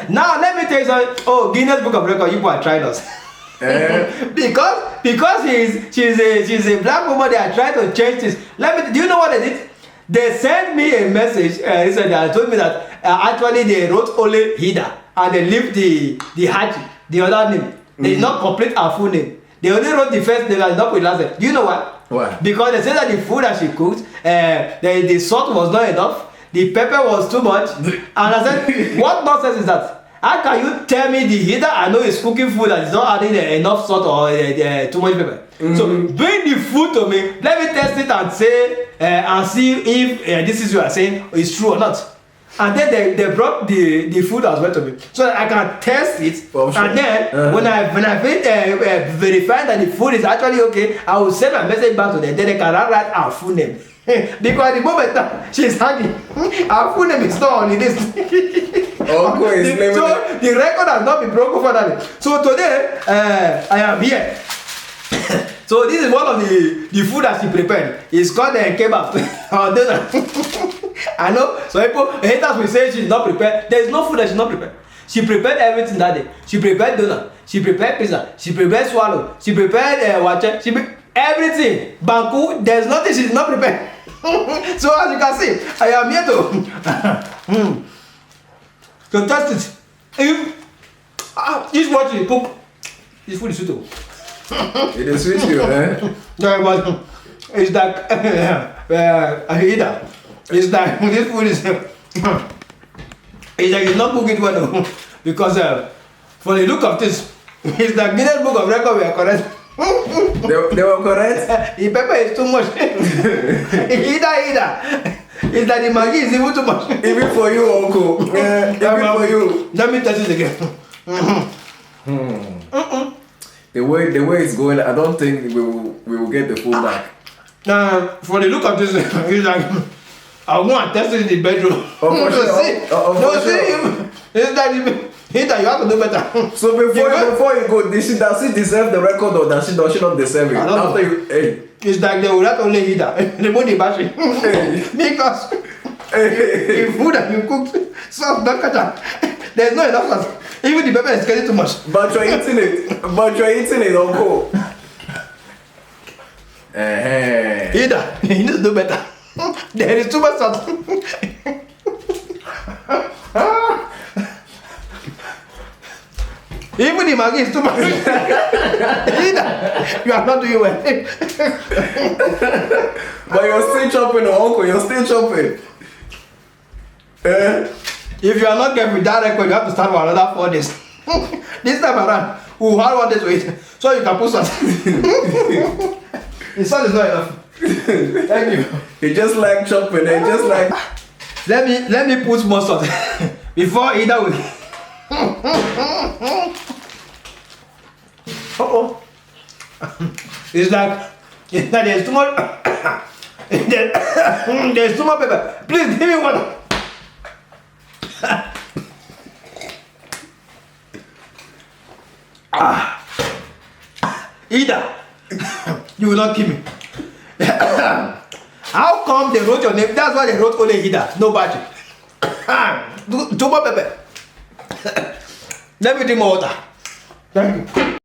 Now let me tell you something. Oh, Guinness Book of Record, you are trying us. because she's a black woman, they are trying to change this. Do you know what they did? They sent me a message. They told me that actually they wrote only HILDA and they left the Haji, the other name. They did not complete her full name. They only wrote the first name and not put last name. Do you know what? Why? Because they said that the food that she cooked, the salt was not enough, the pepper was too much, and I said, what nonsense is that? How can you tell me the HILDA I know is cooking food that is not adding enough salt or too much pepper? So bring the food to me. Let me test it and say and see if this is what you are saying is true or not. And then they brought the food as well to me, so that I can test it. Sure. And then when I verify that the food is actually okay, I will send a message back to them. Then they can write our full name. Because the moment she's hanging, our full name is not on this. So the record has not been broken for that. So today I am here. So this is one of the food that she prepared. It's called kebab or dinner. I know some people haters will say she's not prepared. There is no food that she's not prepared. She prepared everything that day. She prepared donut. She prepared pizza. She prepared swallow. She prepared wache. She prepared everything. Banku. There's nothing she's not prepared. So as you can see, I am here to test it. If this is what you cook, this food is sweet. It is sweet, you, eh? No, but it's like HILDA. It's like this food is. It's like it's not cooking well because for the look of this, it's the Guinness Book of Record. We are correct. They were correct. The pepper is too much. HILDA. It's like the Maggi is even too much. Even for you, uncle. Even for you. Let me test it again. The way it's going, I don't think we will get the food back. For the look of this, it's like I want to test it in the bedroom. It's like HILDA, you have to do better. So before you go, does she deserve the record or does she not deserve it? After you, it's like they will not only HILDA. They put the battery. Because the food that you cook, sauce don't catch up. There's not enough sauce. Even the pepper is getting too much. But you're eating it, uncle. HILDA, you need to do better. There is too much sauce. Even the Maggi is too much. HILDA, you are not doing well. But you're still chopping, uncle. You're still chopping. If you are not careful with that record, you have to start for another 4 days. This time around, we will have 1 day to eat, so you can put salt. The salt is not enough. Thank you. You just like chopping, and just like. Let me put more salt before HILDA will. It's like there's too much. There's too much pepper. Please give me water. HILDA, you will not kill me. How come they wrote your name? That's why they wrote only HILDA, no battery. Too much pepper. Let me drink more water. Thank you.